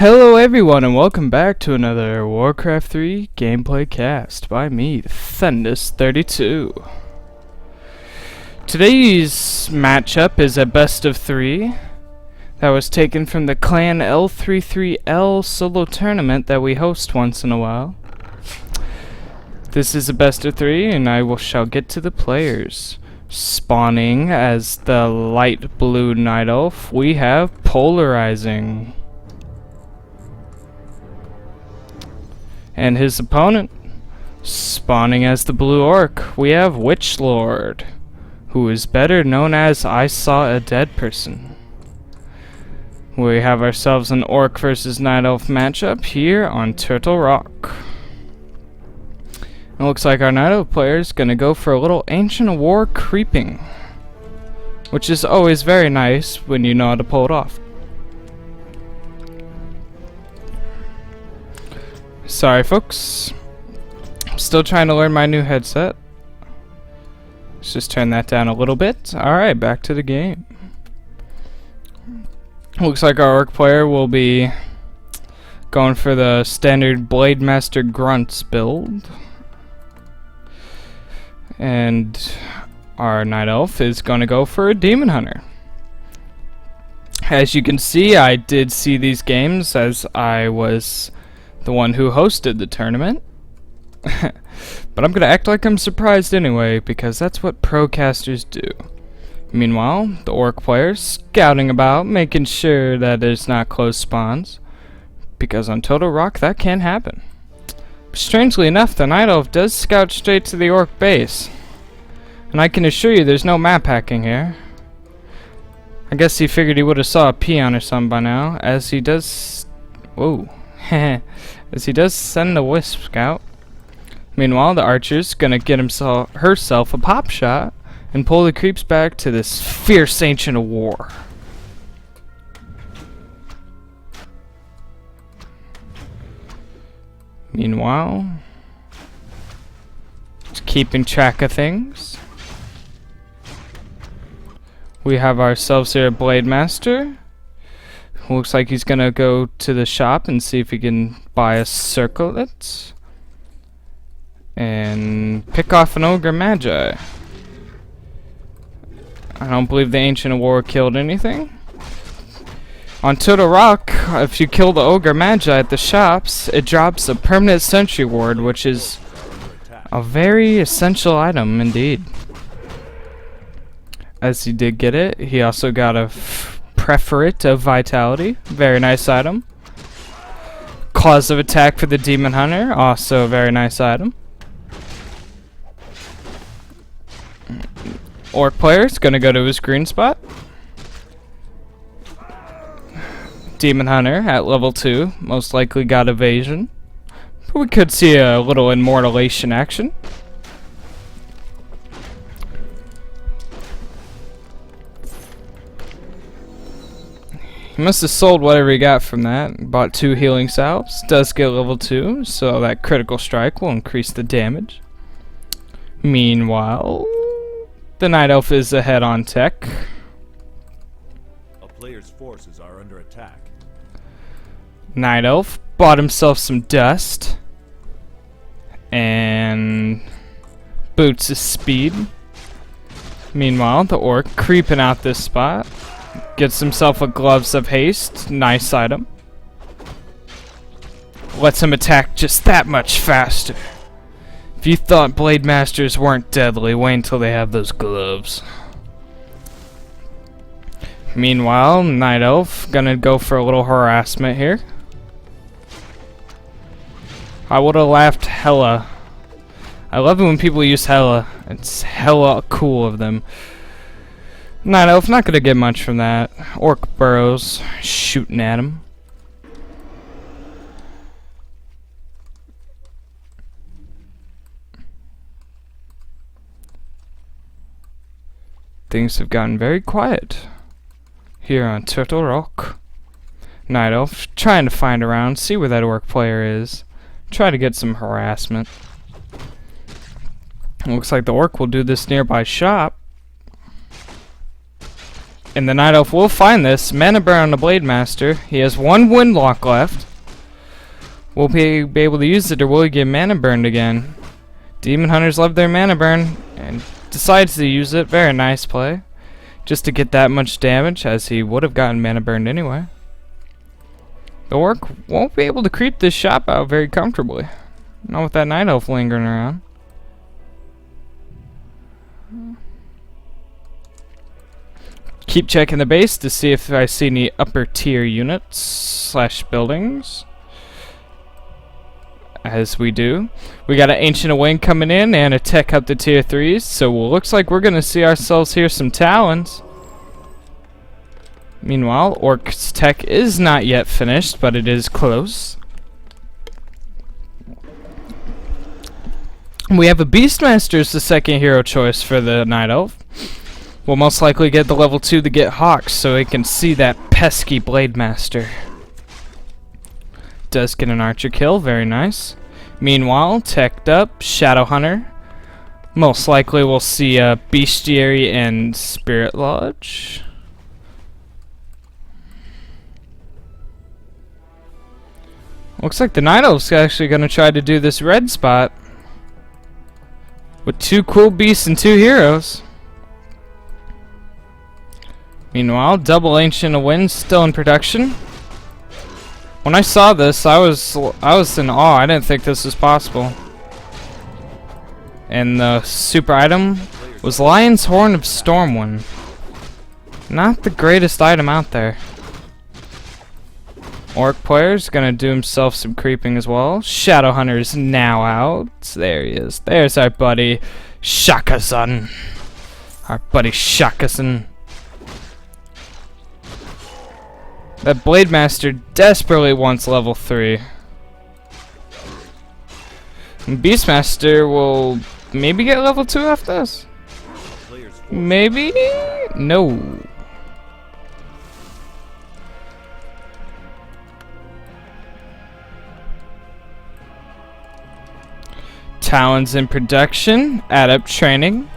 Hello everyone and welcome back to another Warcraft 3 gameplay cast by me, Defendus32. Today's matchup is a best of 3 that was taken from the Clan L33L solo tournament that we host once in a while. This is a best of 3 and shall get to the players. Spawning as the light blue night elf, we have Polarizing. And his opponent, spawning as the blue orc, we have Witchlord, who is better known as isawadeadperson. We have ourselves an orc versus night elf matchup here on Turtle Rock. It looks like our night elf player is going to go for a little ancient war creeping, which is always very nice when you know how to pull it off. Sorry folks, I'm still trying to learn my new headset. Let's just turn that down a little bit. Alright, back to the game. Looks like our orc player will be going for the standard Blade Master Grunts build. And our night elf is going to go for a Demon Hunter. As you can see, I did see these games as I was the one who hosted the tournament. But I'm gonna act like I'm surprised anyway, because that's what procasters do. Meanwhile, the orc player's scouting about, making sure that there's not close spawns, because on Total Rock that can happen. But strangely enough, the night elf does scout straight to the orc base, and I can assure you there's no map hacking here. I guess he figured he would have saw a peon or something by now, as he does... Whoa. As he does send a wisp scout. Meanwhile, the archer's gonna get herself a pop shot and pull the creeps back to this fierce ancient war. Meanwhile, just keeping track of things, we have ourselves here a Blade Master. Looks like he's gonna go to the shop and see if he can buy a circlet and pick off an ogre magi. I don't believe the ancient war killed anything. On Turtle Rock, if you kill the ogre magi at the shops, it drops a permanent sentry ward, which is a very essential item indeed. As he did get it, he also got a Preferate of Vitality, very nice item. Cause of Attack for the Demon Hunter, also a very nice item. Orc player's gonna go to his green spot. Demon Hunter at level 2, most likely got evasion. But we could see a little immortalation action. He must have sold whatever he got from that. Bought 2 healing salves. Does get level 2, so that critical strike will increase the damage. Meanwhile, the night elf is ahead on tech. A player's forces are under attack. Night elf bought himself some dust and boots his speed. Meanwhile, the orc creeping out this spot. Gets himself a Gloves of Haste, nice item. Lets him attack just that much faster. If you thought Blade Masters weren't deadly, wait until they have those gloves. Meanwhile, Night Elf gonna go for a little harassment here. I would have laughed hella. I love it when people use hella. It's hella cool of them. Night Elf not gonna get much from that. Orc burrows, shooting at him. Things have gotten very quiet here on Turtle Rock. Night Elf trying to find around, see where that orc player is. Try to get some harassment. Looks like the orc will do this nearby shop. And the Night Elf will find this. Mana burn on the Blade Master. He has one Windwalk left. Will he be able to use it, or will he get mana burned again? Demon Hunters love their mana burn and decides to use it. Very nice play. Just to get that much damage, as he would have gotten mana burned anyway. The Orc won't be able to creep this shop out very comfortably. Not with that Night Elf lingering around. Keep checking the base to see if I see any upper tier units / buildings. As we do. We got an Ancient of Wind coming in and a tech up to tier 3s, so looks like we're gonna see ourselves here some Talons. Meanwhile, Orc's tech is not yet finished, but it is close. We have a Beastmaster as the second hero choice for the Night Elf. We'll most likely get the level 2 to get Hawks so he can see that pesky Blade Master. Does get an archer kill, very nice. Meanwhile, teched up, Shadow Hunter. Most likely we'll see a Bestiary and Spirit Lodge. Looks like the Night Elf's actually going to try to do this red spot. With 2 cool beasts and 2 heroes. Meanwhile, double Ancient of Wind still in production. When I saw this, I was in awe. I didn't think this was possible. And the super item was Lion's Horn of Stormwind. Not the greatest item out there. Orc player's gonna do himself some creeping as well. Shadow Hunter is now out. There he is. There's our buddy Shaka-san. Our buddy Shaka-san. That Blade Master desperately wants level 3. And Beastmaster will maybe get level 2 after this. Maybe? No. Talons in production. Adept training.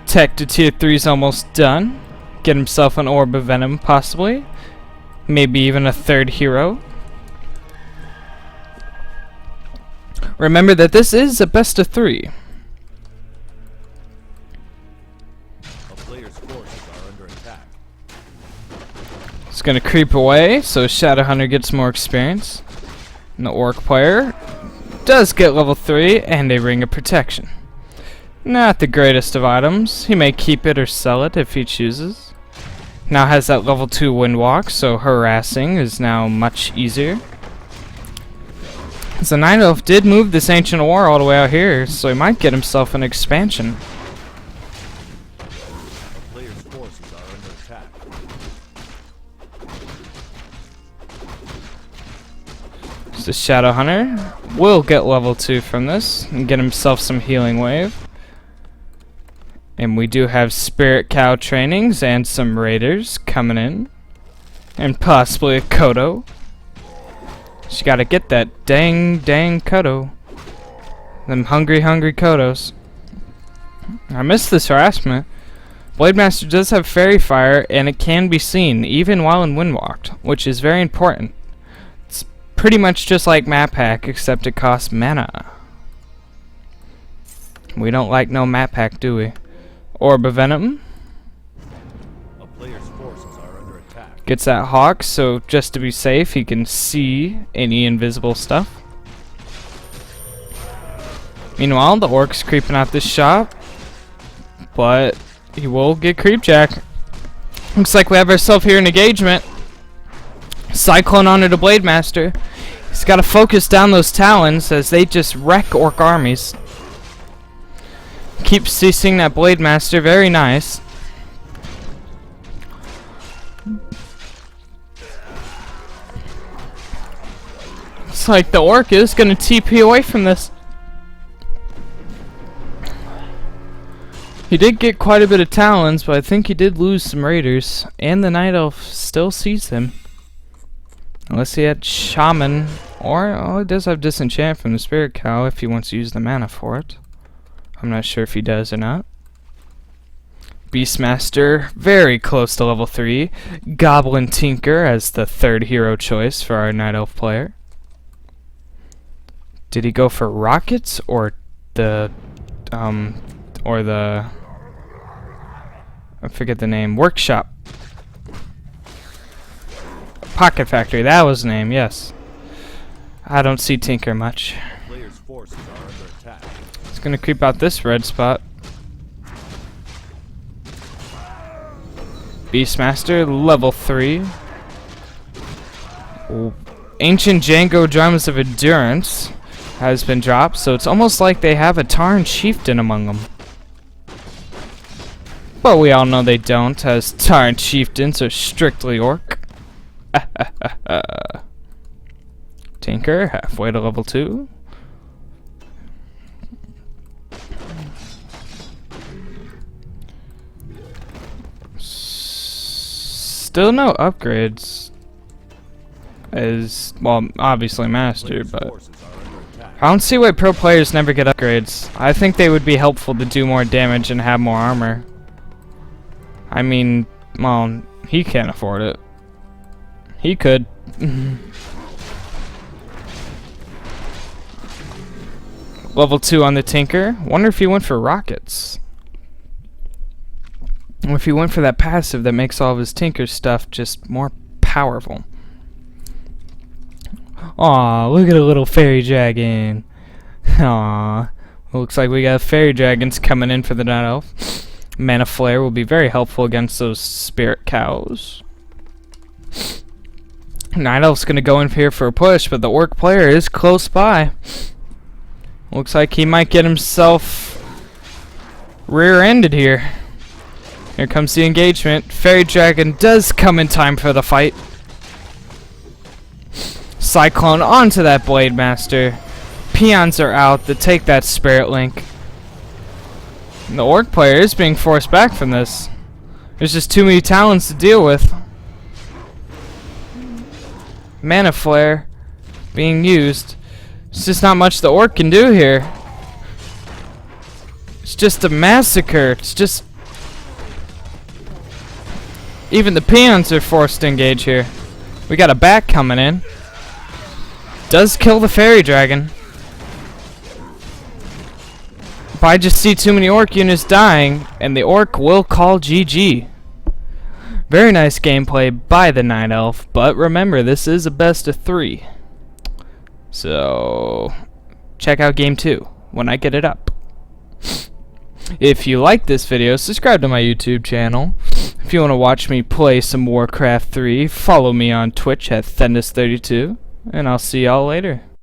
Tech to tier 3 is almost done. Get himself an Orb of Venom possibly. Maybe even a 3rd hero. Remember that this is a best of 3. A player's forces are under attack. It's gonna creep away, so Shadow Hunter gets more experience. And the Orc player does get level 3 and a Ring of Protection. Not the greatest of items. He may keep it or sell it if he chooses. Now has that level 2 Windwalk, so harassing is now much easier. The Night Elf did move this Ancient of War all the way out here, so he might get himself an expansion. A player's forces are under attack. So Shadow Hunter will get level 2 from this and get himself some healing wave. And we do have Spirit Cow trainings and some Raiders coming in. And possibly a Kodo. She gotta get that dang Kodo. Them hungry Kodos. I missed this harassment. Blade Master does have Fairy Fire and it can be seen even while in Windwalked, which is very important. It's pretty much just like Map Hack except it costs mana. We don't like no Map Hack, do we? Orb of Venom. A player's forces are under attack. Gets that Hawk, so just to be safe, he can see any invisible stuff. Meanwhile, the Orc's creeping out this shop, but he will get Creepjack. Looks like we have ourselves here an engagement. Cyclone onto the Blade Master. He's got to focus down those Talons as they just wreck Orc armies. Keep ceasing that Blade Master, very nice. Looks like the Orc is gonna TP away from this. He did get quite a bit of Talons, but I think he did lose some Raiders. And the Night Elf still sees him. Unless he had Shaman, or oh, it does have Disenchant from the Spirit Cow if he wants to use the mana for it. I'm not sure if he does or not. Beastmaster, very close to level 3. Goblin Tinker as the third hero choice for our Night Elf player. Did he go for rockets or the I forget the name. Workshop. Pocket Factory, that was the name, yes. I don't see Tinker much. Players' forces are under attack. It's gonna creep out this red spot. Beastmaster, level 3. Ancient Django Drums of Endurance has been dropped, so it's almost like they have a Tarn Chieftain among them. But we all know they don't, as Tarn Chieftains are strictly orc. Tinker, halfway to level 2. Still no upgrades. As, well, obviously Master, but I don't see why pro players never get upgrades. I think they would be helpful to do more damage and have more armor. I mean, well, he can't afford it. He could. Level 2 on the Tinker. Wonder if he went for rockets. Or if he went for that passive that makes all of his Tinker stuff just more powerful. Aw, look at a little fairy dragon. Aw. Looks like we got fairy dragons coming in for the Night Elf. Mana Flare will be very helpful against those spirit cows. Night Elf's gonna go in here for a push, but the orc player is close by. Looks like he might get himself rear-ended here. Here comes the engagement. Fairy Dragon does come in time for the fight. Cyclone onto that Blade Master. Peons are out to take that Spirit Link. And the orc player is being forced back from this. There's just too many talents to deal with. Mana Flare being used. It's just not much the orc can do here. It's just a massacre. It's just... Even the peons are forced to engage here. We got a bat coming in. Does kill the fairy dragon. But I just see too many orc units dying, and the orc will call GG. Very nice gameplay by the Night Elf, but remember, this is a best of 3. So, check out game 2 when I get it up. If you like this video, subscribe to my YouTube channel. If you want to watch me play some Warcraft 3, follow me on Twitch at Thendis32, and I'll see y'all later.